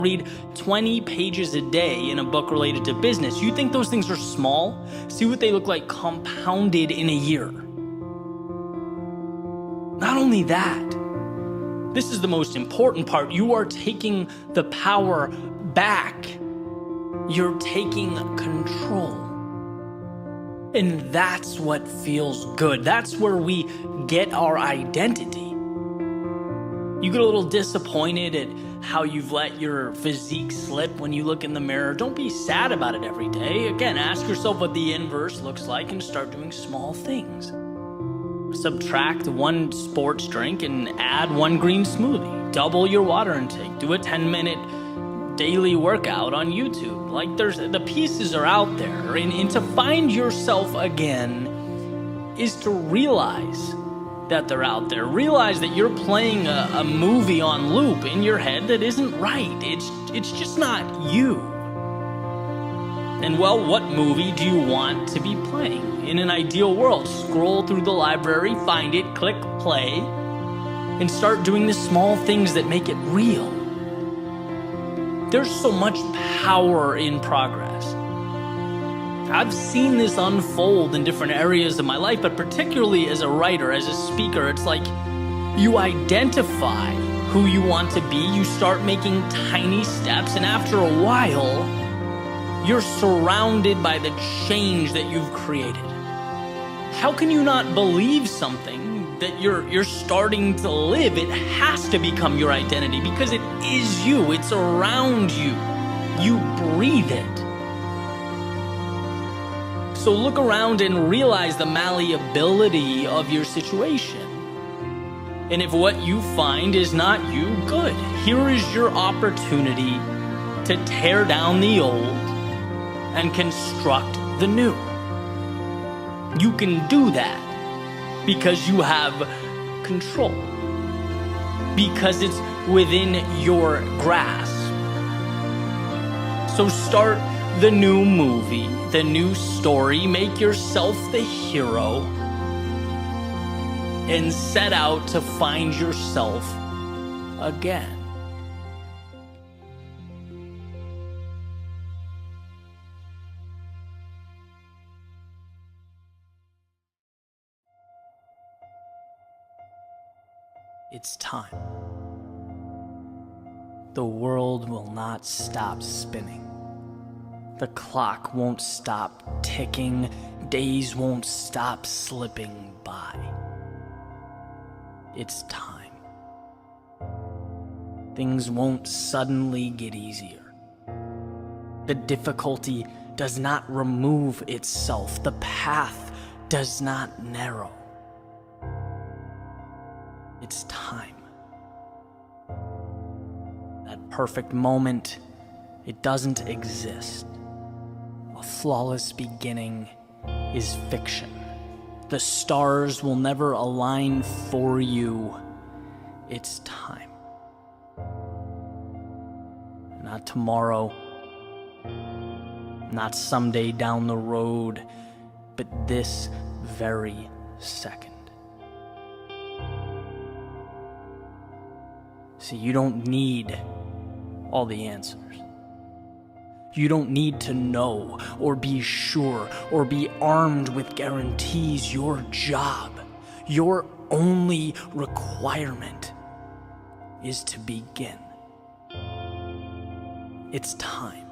read 20 pages a day in a book related to business. You think those things are small? See what they look like compounded in a year. Not only that, this is the most important part. You are taking the power back. You're taking control. And that's what feels good. That's where we get our identity. You get a little disappointed at how you've let your physique slip when you look in the mirror. Don't be sad about it every day. Again, ask yourself what the inverse looks like and start doing small things. Subtract 1 sports drink and add 1 green smoothie. Double your water intake. Do a 10-minute daily workout on YouTube. Like, the pieces are out there. And to find yourself again is to realize that they're out there. Realize that you're playing a movie on loop in your head that isn't right. It's just not you. And well, what movie do you want to be playing? In an ideal world, scroll through the library, find it, click play, and start doing the small things that make it real. There's so much power in progress. I've seen this unfold in different areas of my life, but particularly as a writer, as a speaker, it's like you identify who you want to be, you start making tiny steps, and after a while, you're surrounded by the change that you've created. How can you not believe something that you're starting to live? It has to become your identity because it is you. It's around you. You breathe it. So look around and realize the malleability of your situation. And if what you find is not you, good. Here is your opportunity to tear down the old and construct the new. You can do that because you have control, because it's within your grasp. So start the new movie, the new story, make yourself the hero, and set out to find yourself again. It's time. The world will not stop spinning. The clock won't stop ticking. Days won't stop slipping by. It's time. Things won't suddenly get easier. The difficulty does not remove itself. The path does not narrow. It's time. That perfect moment, it doesn't exist. A flawless beginning is fiction. The stars will never align for you. It's time. Not tomorrow, not someday down the road, but this very second. See, you don't need all the answers. You don't need to know or be sure or be armed with guarantees. Your job, your only requirement is to begin. It's time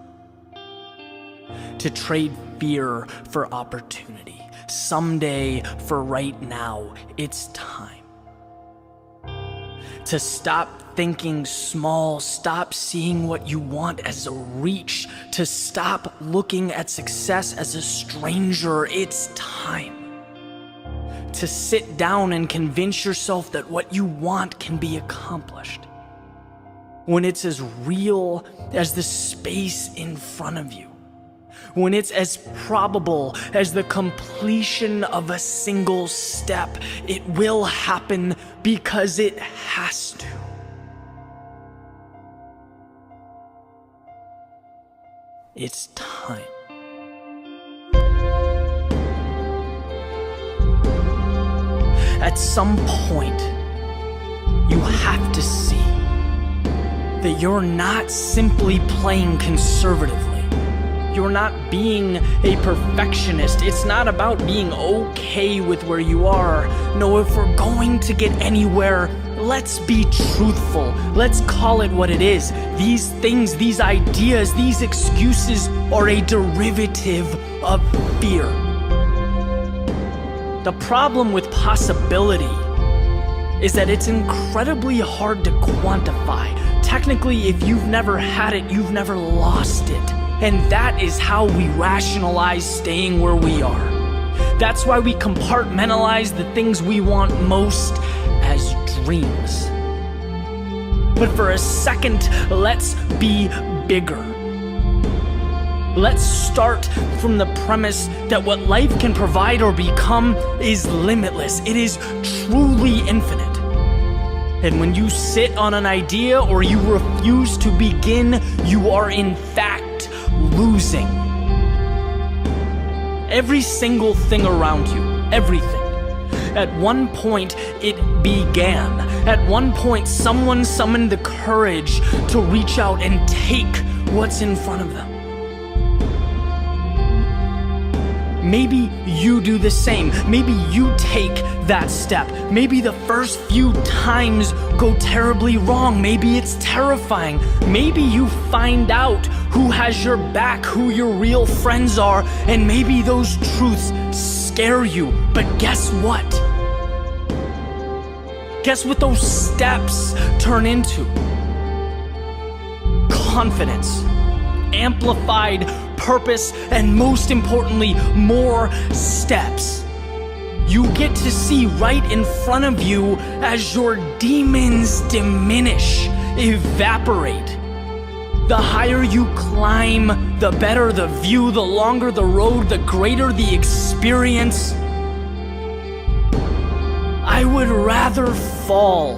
to trade fear for opportunity. Someday for right now. It's time to stop thinking small, stop seeing what you want as a reach, to stop looking at success as a stranger. It's time to sit down and convince yourself that what you want can be accomplished when it's as real as the space in front of you, when it's as probable as the completion of a single step. It will happen because it has to. It's time. At some point, you have to see that you're not simply playing conservatively. You're not being a perfectionist. It's not about being okay with where you are. No, if we're going to get anywhere, let's be truthful. Let's call it what it is. These things, these ideas, these excuses are a derivative of fear. The problem with possibility is that it's incredibly hard to quantify. Technically, if you've never had it, you've never lost it. And that is how we rationalize staying where we are. That's why we compartmentalize the things we want most as dreams. But for a second, let's be bigger. Let's start from the premise that what life can provide or become is limitless. It is truly infinite. And when you sit on an idea or you refuse to begin, you are in fact losing. Every single thing around you, everything. At one point, it began. At one point, someone summoned the courage to reach out and take what's in front of them. Maybe you do the same. Maybe you take that step. Maybe the first few times go terribly wrong. Maybe it's terrifying. Maybe you find out who has your back, who your real friends are, and maybe those truths scare you. But guess what? Guess what those steps turn into? Confidence, amplified purpose, and most importantly, more steps. You get to see right in front of you as your demons diminish, evaporate. The higher you climb, the better the view, the longer the road, the greater the experience. I would rather fall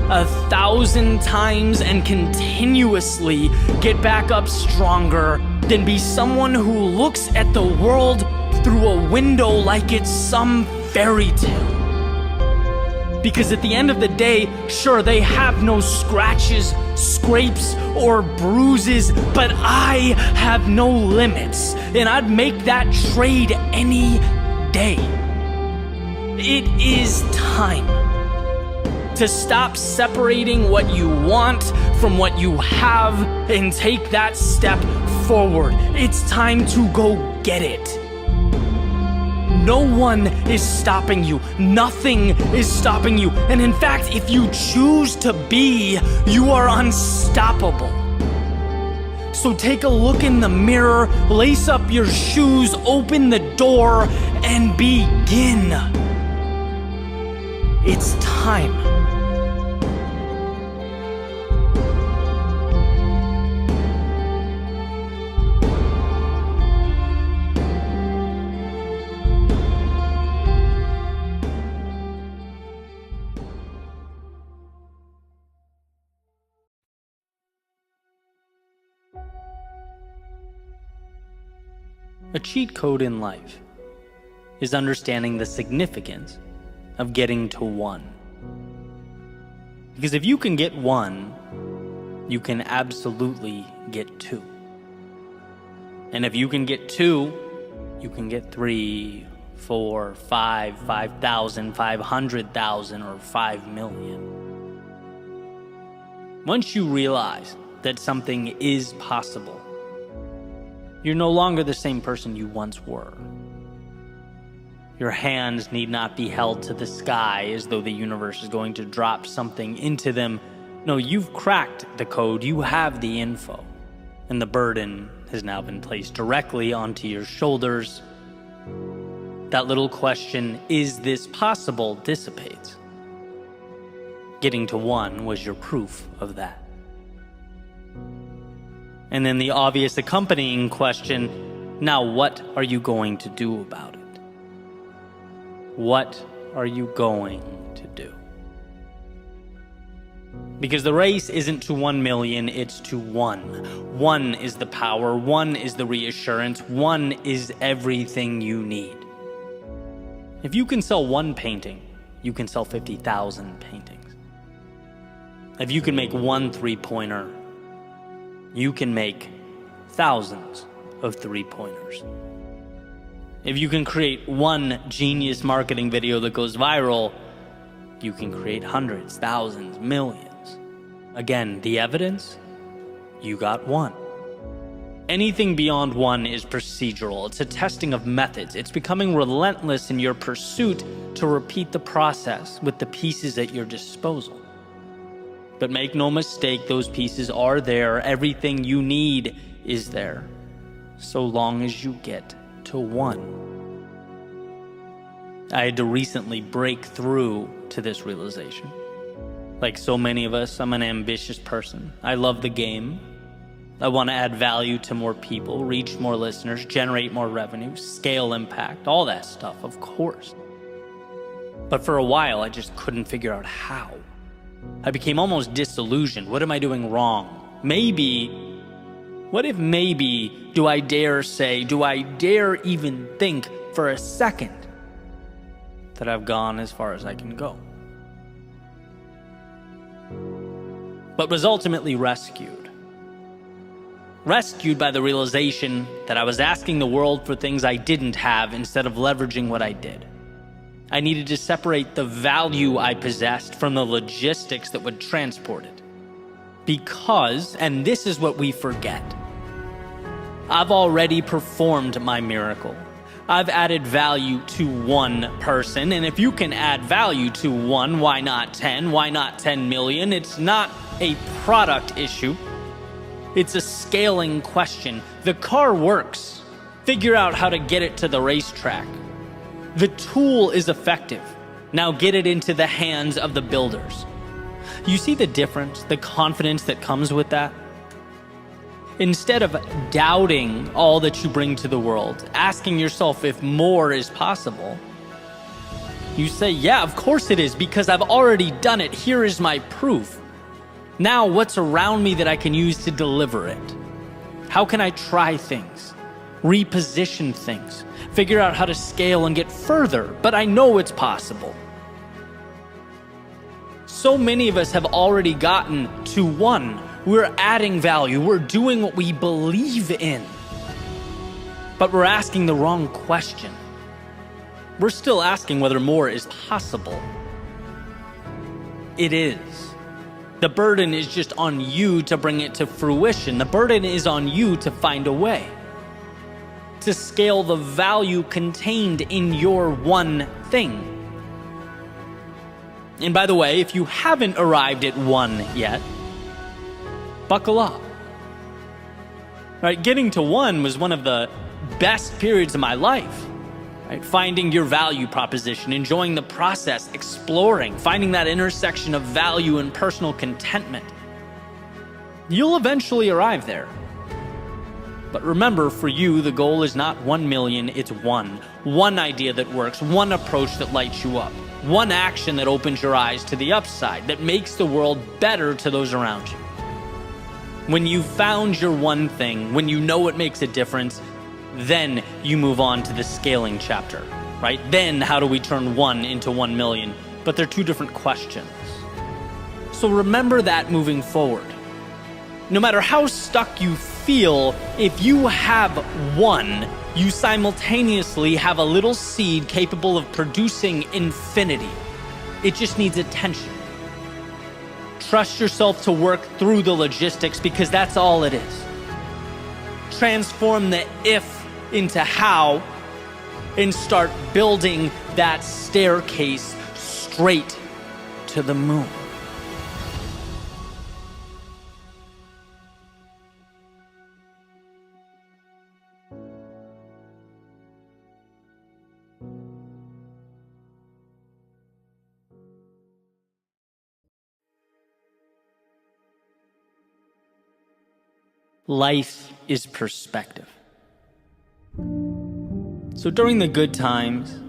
1,000 times and continuously get back up stronger than be someone who looks at the world through a window like it's some fairy tale. Because at the end of the day, sure, they have no scratches, scrapes, or bruises, but I have no limits, and I'd make that trade any day. It is time to stop separating what you want from what you have and take that step forward. It's time to go get it. No one is stopping you. Nothing is stopping you. And in fact, if you choose to be, you are unstoppable. So take a look in the mirror, lace up your shoes, open the door, and begin. It's time. A cheat code in life is understanding the significance of getting to 1. Because if you can get 1, you can absolutely get 2. And if you can get 2, you can get 3, 4, 5, 5,000, 500,000, or 5 million. Once you realize that something is possible, you're no longer the same person you once were. Your hands need not be held to the sky as though the universe is going to drop something into them. No, you've cracked the code, you have the info, and the burden has now been placed directly onto your shoulders. That little question, is this possible, dissipates. Getting to 1 was your proof of that. And then the obvious accompanying question, now what are you going to do about it? What are you going to do? Because the race isn't to 1 million, it's to 1. 1 is the power, 1 is the reassurance, 1 is everything you need. If you can sell 1 painting, you can sell 50,000 paintings. If you can make one three-pointer, you can make thousands of three-pointers. If you can create one genius marketing video that goes viral, you can create hundreds, thousands, millions. Again, the evidence? You got one. Anything beyond one is procedural. It's a testing of methods. It's becoming relentless in your pursuit to repeat the process with the pieces at your disposal. But make no mistake, those pieces are there. Everything you need is there, so long as you get to one. I had to recently break through to this realization. Like so many of us, I'm an ambitious person. I love the game. I want to add value to more people, reach more listeners, generate more revenue, scale impact, all that stuff, of course. But for a while, I just couldn't figure out how. I became almost disillusioned. What am I doing wrong? What if maybe, do I dare even think for a second that I've gone as far as I can go? But was ultimately rescued by the realization that I was asking the world for things I didn't have instead of leveraging what I did. I needed to separate the value I possessed from the logistics that would transport it. Because, and this is what we forget, I've already performed my miracle. I've added value to one person, and if you can add value to one, why not 10? Why not 10 million? It's not a product issue. It's a scaling question. The car works. Figure out how to get it to the racetrack. The tool is effective. Now get it into the hands of the builders. You see the difference, the confidence that comes with that? Instead of doubting all that you bring to the world, asking yourself if more is possible, you say, yeah, of course it is, because I've already done it. Here is my proof. Now, what's around me that I can use to deliver it? How can I try things, reposition things, figure out how to scale and get further? But I know it's possible. So many of us have already gotten to one. We're adding value. We're doing what we believe in. But we're asking the wrong question. We're still asking whether more is possible. It is. The burden is just on you to bring it to fruition. The burden is on you to find a way to scale the value contained in your one thing. And by the way, if you haven't arrived at one yet, buckle up. Right, getting to one was one of the best periods of my life. Right? Finding your value proposition, enjoying the process, exploring, finding that intersection of value and personal contentment. You'll eventually arrive there. But remember, for you, the goal is not 1 million, it's one. One idea that works, one approach that lights you up, one action that opens your eyes to the upside, that makes the world better to those around you. When you've found your one thing, when you know it makes a difference, then you move on to the scaling chapter, right? Then how do we turn 1 into 1 million? But they're two different questions. So remember that moving forward. No matter how stuck you feel, if you have one, you simultaneously have a little seed capable of producing infinity. It just needs attention. Trust yourself to work through the logistics, because that's all it is. Transform the if into how and start building that staircase straight to the moon. Life is perspective. So during the good times,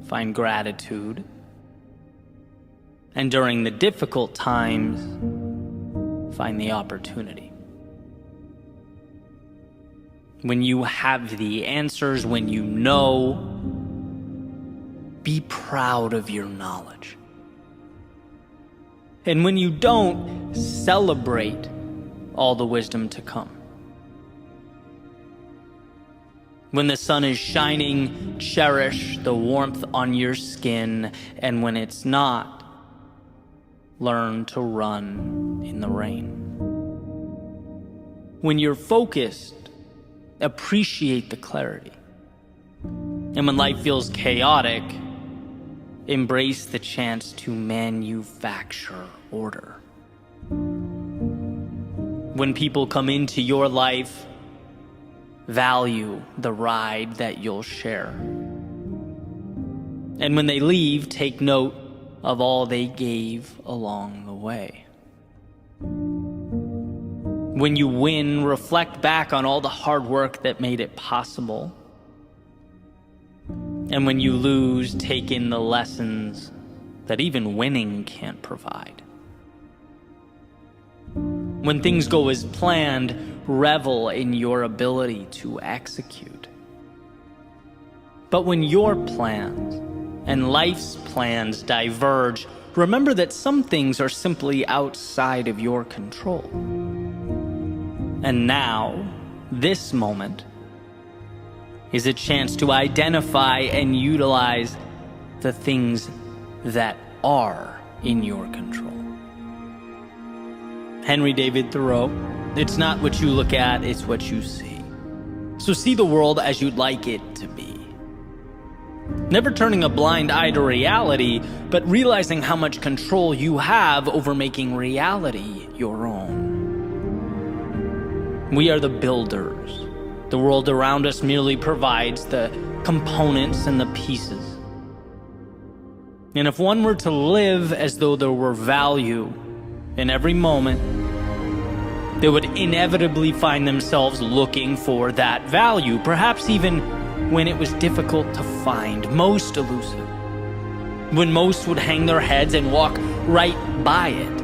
find gratitude. And during the difficult times, find the opportunity. When you have the answers, when you know, be proud of your knowledge. And when you don't, celebrate all the wisdom to come. When the sun is shining, cherish the warmth on your skin, and when it's not, learn to run in the rain. When you're focused, appreciate the clarity. And when life feels chaotic, embrace the chance to manufacture order. When people come into your life, value the ride that you'll share. And when they leave, take note of all they gave along the way. When you win, reflect back on all the hard work that made it possible. And when you lose, take in the lessons that even winning can't provide. When things go as planned, revel in your ability to execute. But when your plans and life's plans diverge, remember that some things are simply outside of your control. And now, this moment, is a chance to identify and utilize the things that are in your control. Henry David Thoreau, it's not what you look at, it's what you see. So see the world as you'd like it to be. Never turning a blind eye to reality, but realizing how much control you have over making reality your own. We are the builders. The world around us merely provides the components and the pieces. And if one were to live as though there were value in every moment, they would inevitably find themselves looking for that value, perhaps even when it was difficult to find, most elusive, when most would hang their heads and walk right by it.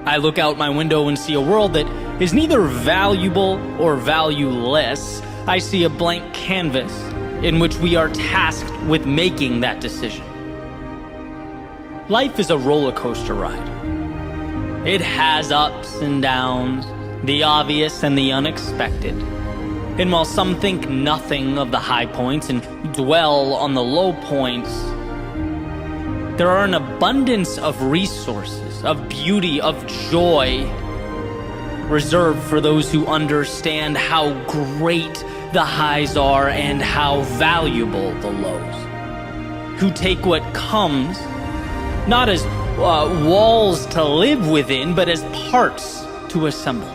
I look out my window and see a world that is neither valuable or valueless. I see a blank canvas in which we are tasked with making that decision. Life is a roller coaster ride. It has ups and downs, the obvious and the unexpected. And while some think nothing of the high points and dwell on the low points, there are an abundance of resources, of beauty, of joy, reserved for those who understand how great the highs are and how valuable the lows. Who take what comes, not as walls to live within, but as parts to assemble.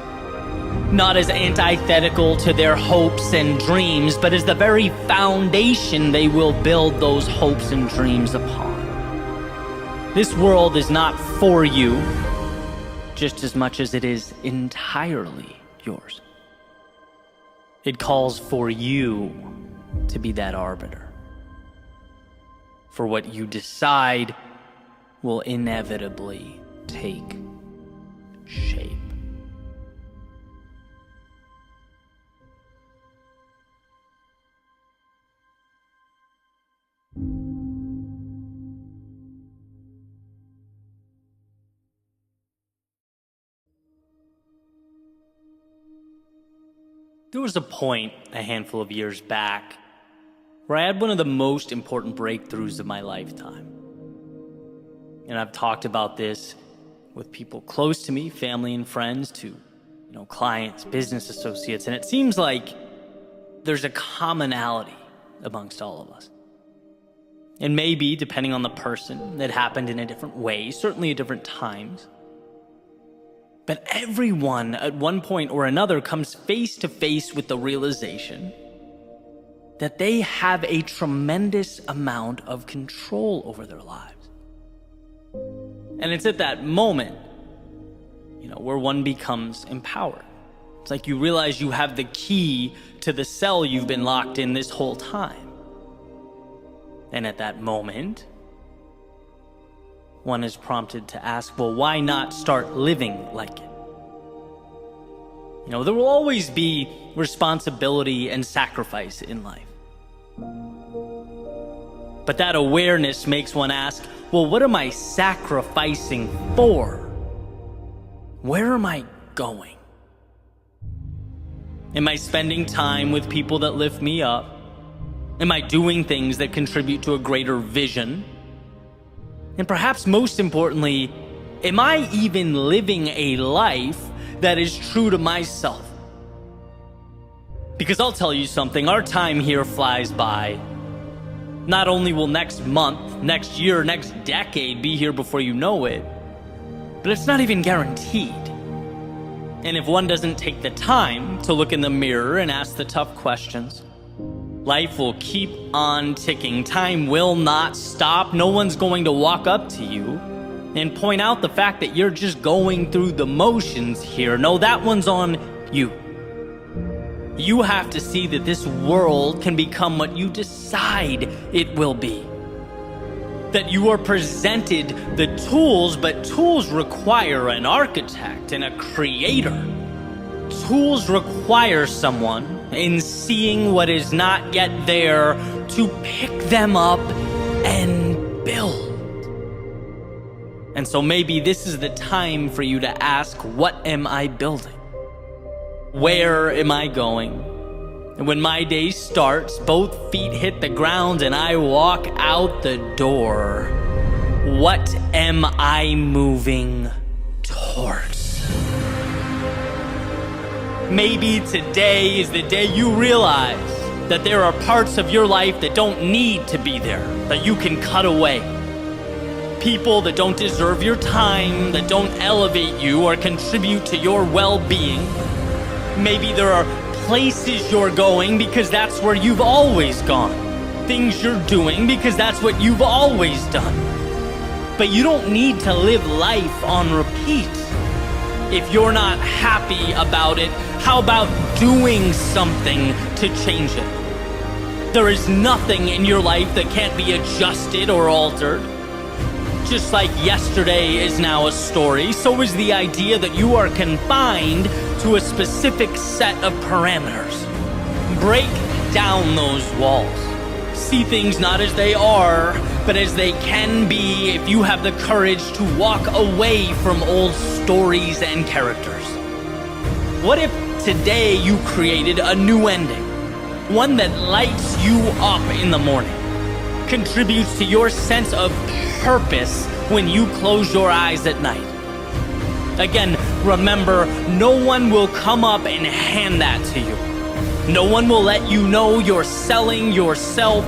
Not as antithetical to their hopes and dreams, but as the very foundation they will build those hopes and dreams upon. This world is not for you, just as much as it is entirely yours. It calls for you to be that arbiter. For what you decide will inevitably take shape. There was a point a handful of years back where I had one of the most important breakthroughs of my lifetime. And I've talked about this with people close to me, family and friends, to clients, business associates, and it seems like there's a commonality amongst all of us. And maybe, depending on the person, it happened in a different way, certainly at different times. But everyone at one point or another comes face to face with the realization that they have a tremendous amount of control over their lives. And it's at that moment, where one becomes empowered. It's like you realize you have the key to the cell you've been locked in this whole time. And at that moment, one is prompted to ask, well, why not start living like it? There will always be responsibility and sacrifice in life. But that awareness makes one ask, well, what am I sacrificing for? Where am I going? Am I spending time with people that lift me up? Am I doing things that contribute to a greater vision? And perhaps most importantly, am I even living a life that is true to myself? Because I'll tell you something, our time here flies by. Not only will next month, next year, next decade be here before you know it, but it's not even guaranteed. And if one doesn't take the time to look in the mirror and ask the tough questions, life will keep on ticking. Time will not stop. No one's going to walk up to you and point out the fact that you're just going through the motions here. No, that one's on you. You have to see that this world can become what you decide it will be. That you are presented the tools, but tools require an architect and a creator. Tools require someone in seeing what is not yet there to pick them up and build. And so maybe this is the time for you to ask, what am I building? Where am I going? And when my day starts, both feet hit the ground and I walk out the door, what am I moving towards? Maybe today is the day you realize that there are parts of your life that don't need to be there, that you can cut away. People that don't deserve your time, that don't elevate you or contribute to your well-being. Maybe there are places you're going because that's where you've always gone. Things you're doing because that's what you've always done. But you don't need to live life on repeat. If you're not happy about it, how about doing something to change it? There is nothing in your life that can't be adjusted or altered. Just like yesterday is now a story, so is the idea that you are confined to a specific set of parameters. Break down those walls. See things not as they are, but as they can be if you have the courage to walk away from old stories and characters. What if today you created a new ending? One that lights you up in the morning, contributes to your sense of purpose when you close your eyes at night. Again, remember, no one will come up and hand that to you. No one will let you know you're selling yourself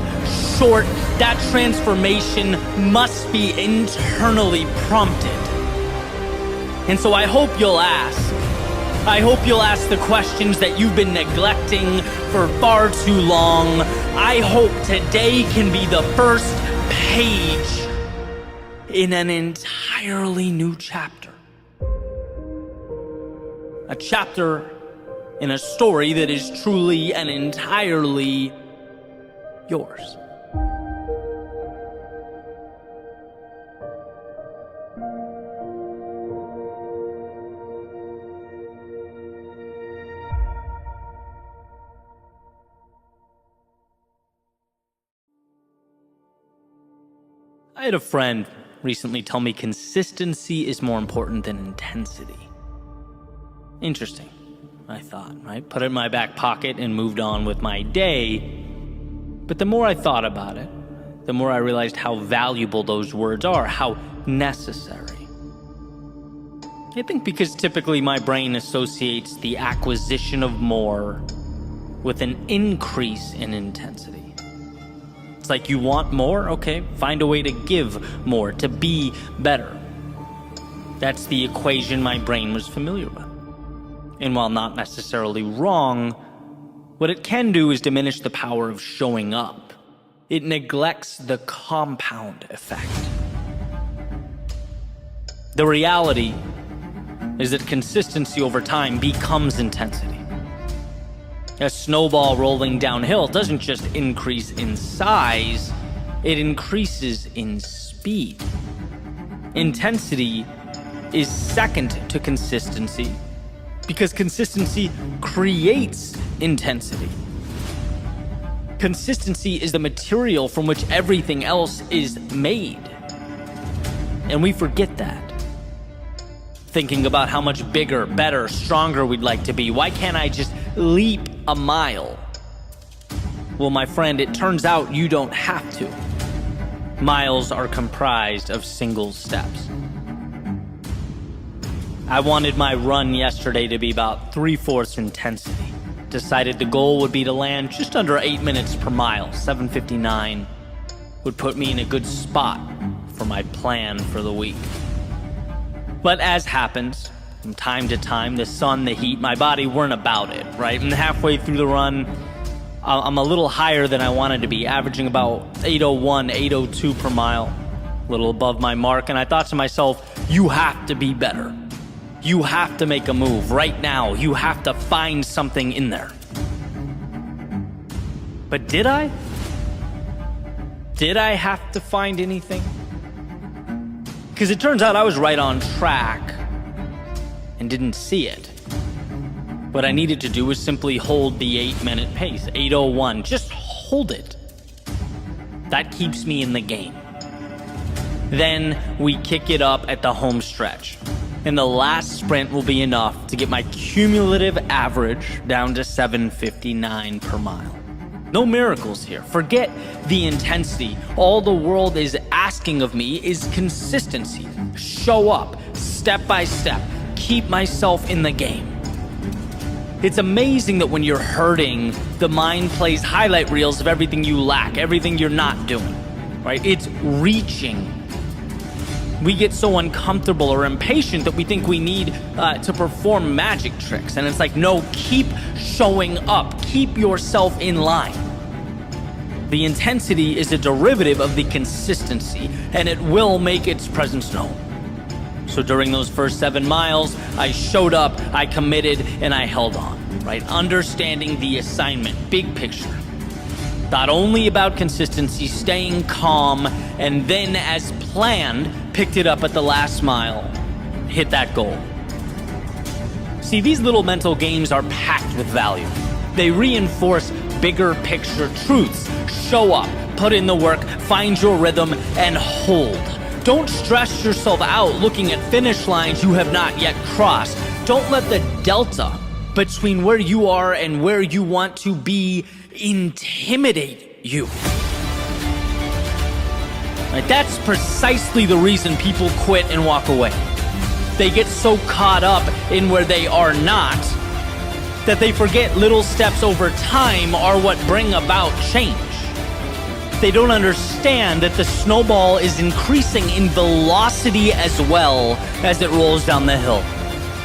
short. That transformation must be internally prompted. And so I hope you'll ask. I hope you'll ask the questions that you've been neglecting for far too long. I hope today can be the first page in an entirely new chapter. A chapter in a story that is truly and entirely yours. I had a friend recently tell me consistency is more important than intensity. Interesting, I thought, right? Put it in my back pocket and moved on with my day. But the more I thought about it, the more I realized how valuable those words are, how necessary. I think because typically my brain associates the acquisition of more with an increase in intensity. It's like you want more, okay, find a way to give more, to be better. That's the equation my brain was familiar with. And while not necessarily wrong, what it can do is diminish the power of showing up. It neglects the compound effect. The reality is that consistency over time becomes intensity. A snowball rolling downhill doesn't just increase in size, it increases in speed. Intensity is second to consistency because consistency creates intensity. Consistency is the material from which everything else is made. And we forget that. Thinking about how much bigger, better, stronger we'd like to be. Why can't I just leap a mile? Well, my friend, it turns out you don't have to. Miles are comprised of single steps. I wanted my run yesterday to be about 3/4 intensity. Decided the goal would be to land just under 8 minutes per mile. 7:59 would put me in a good spot for my plan for the week. But as happens, from time to time, the sun, the heat, my body weren't about it, right? And halfway through the run, I'm a little higher than I wanted to be, averaging about 8:01, 8:02 per mile, a little above my mark. And I thought to myself, you have to be better. You have to make a move right now. You have to find something in there. But did I? Did I have to find anything? Because it turns out I was right on track and didn't see it. What I needed to do was simply hold the 8-minute pace, 8:01. Just hold it. That keeps me in the game. Then we kick it up at the home stretch. And the last sprint will be enough to get my cumulative average down to 7:59 per mile. No miracles here. Forget the intensity. All the world is asking of me is consistency. Show up, step by step. Keep myself in the game. It's amazing that when you're hurting, the mind plays highlight reels of everything you lack, everything you're not doing, right? It's reaching. We get so uncomfortable or impatient that we think we need to perform magic tricks. And it's like, no, keep showing up. Keep yourself in line. The intensity is a derivative of the consistency, and it will make its presence known. So during those first 7 miles, I showed up, I committed, and I held on, right? Understanding the assignment, big picture. Not only about consistency, staying calm, and then as planned, picked it up at the last mile, hit that goal. See, these little mental games are packed with value. They reinforce bigger picture truths. Show up, put in the work, find your rhythm, and hold. Don't stress yourself out looking at finish lines you have not yet crossed. Don't let the delta between where you are and where you want to be intimidate you. Right? That's precisely the reason people quit and walk away. They get so caught up in where they are not that they forget little steps over time are what bring about change. They don't understand that the snowball is increasing in velocity as well as it rolls down the hill.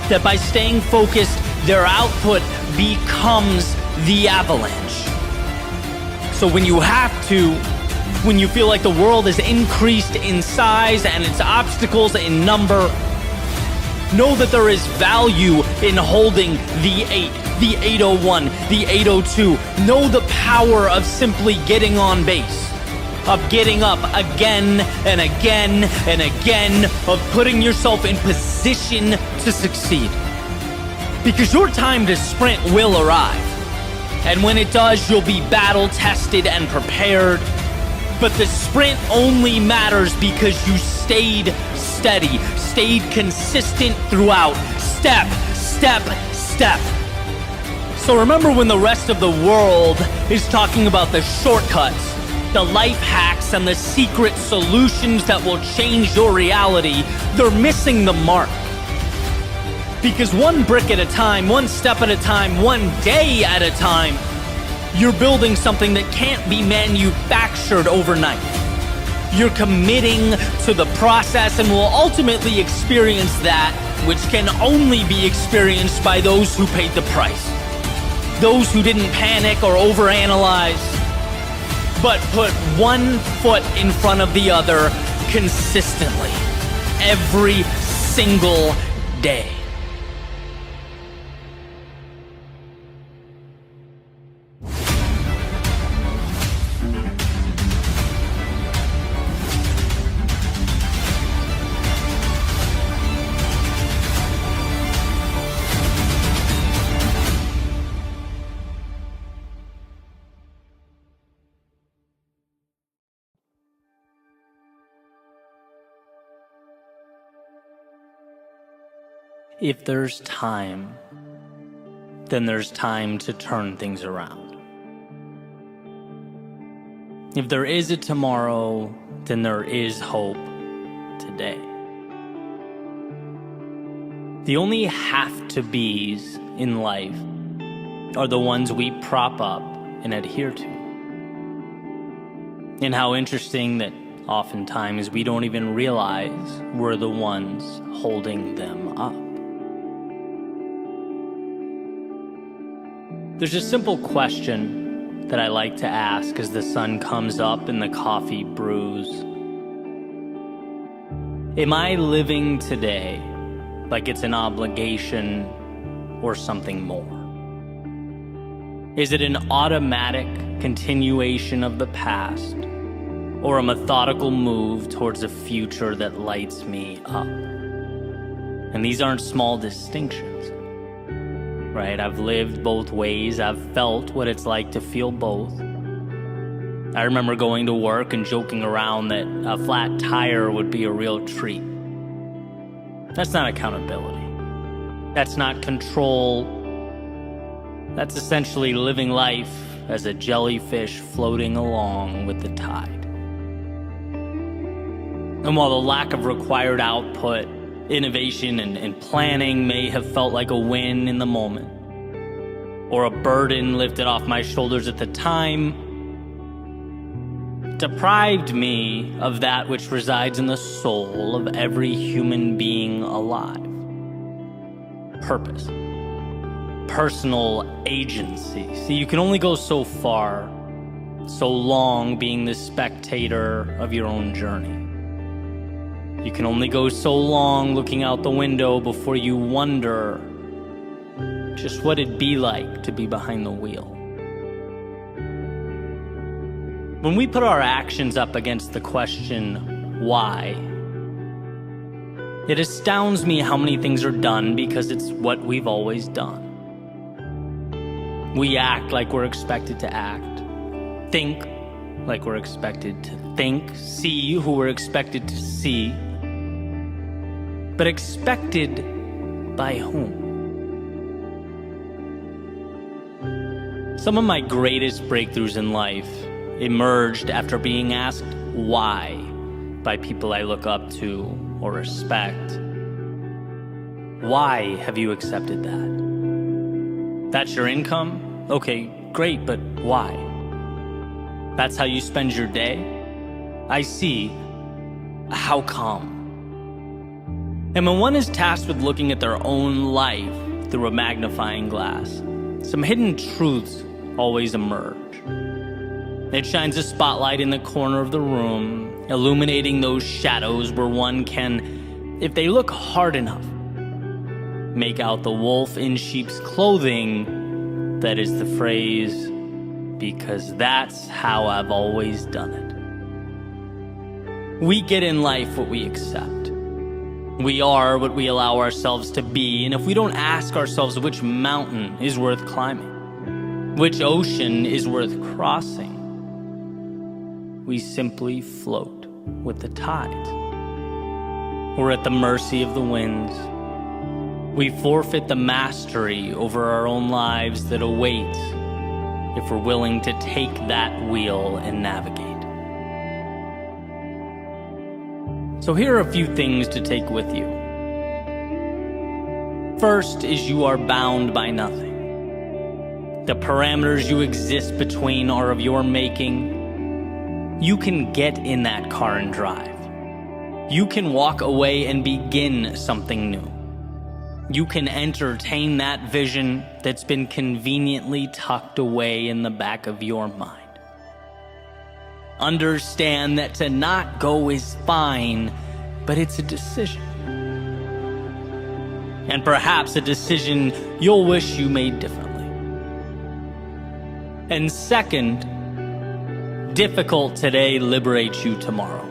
That by staying focused, their output becomes the avalanche. So when you feel like the world is increased in size and its obstacles in number, know that there is value in holding the 8, the 8:01, the 8:02. Know the power of simply getting on base, of getting up again and again and again, of putting yourself in position to succeed. Because your time to sprint will arrive. And when it does, you'll be battle tested and prepared. But the sprint only matters because you stayed steady, stayed consistent throughout. Step, step, step. So remember when the rest of the world is talking about the shortcuts, the life hacks, and the secret solutions that will change your reality, they're missing the mark. Because one brick at a time, one step at a time, one day at a time, you're building something that can't be manufactured overnight. You're committing to the process and will ultimately experience that which can only be experienced by those who paid the price. Those who didn't panic or overanalyze, but put one foot in front of the other consistently, every single day. If there's time, then there's time to turn things around. If there is a tomorrow, then there is hope today. The only have-to-be's in life are the ones we prop up and adhere to. And how interesting that oftentimes we don't even realize we're the ones holding them up. There's a simple question that I like to ask as the sun comes up and the coffee brews. Am I living today like it's an obligation or something more? Is it an automatic continuation of the past or a methodical move towards a future that lights me up? And these aren't small distinctions, right? I've lived both ways. I've felt what it's like to feel both. I remember going to work and joking around that a flat tire would be a real treat. That's not accountability. That's not control. That's essentially living life as a jellyfish floating along with the tide. And while the lack of required output, innovation, and planning may have felt like a win in the moment, or a burden lifted off my shoulders at the time, deprived me of that which resides in the soul of every human being alive. Purpose. Personal agency. See, you can only go so far, so long being the spectator of your own journey. You can only go so long looking out the window before you wonder just what it'd be like to be behind the wheel. When we put our actions up against the question, why? It astounds me how many things are done because it's what we've always done. We act like we're expected to act, think like we're expected to think, see who we're expected to see, but expected by whom? Some of my greatest breakthroughs in life emerged after being asked why by people I look up to or respect. Why have you accepted that? That's your income? Okay, great, but why? That's how you spend your day? I see. How come? And when one is tasked with looking at their own life through a magnifying glass, some hidden truths always emerge. It shines a spotlight in the corner of the room, illuminating those shadows where one can, if they look hard enough, make out the wolf in sheep's clothing. That is the phrase, because that's how I've always done it. We get in life what we accept. We are what we allow ourselves to be, and if we don't ask ourselves which mountain is worth climbing, which ocean is worth crossing, we simply float with the tides. We're at the mercy of the winds. We forfeit the mastery over our own lives that awaits if we're willing to take that wheel and navigate. So here are a few things to take with you. First is you are bound by nothing. The parameters you exist between are of your making. You can get in that car and drive. You can walk away and begin something new. You can entertain that vision that's been conveniently tucked away in the back of your mind. Understand that to not go is fine, but it's a decision. And perhaps a decision you'll wish you made differently. And second, difficult today liberates you tomorrow.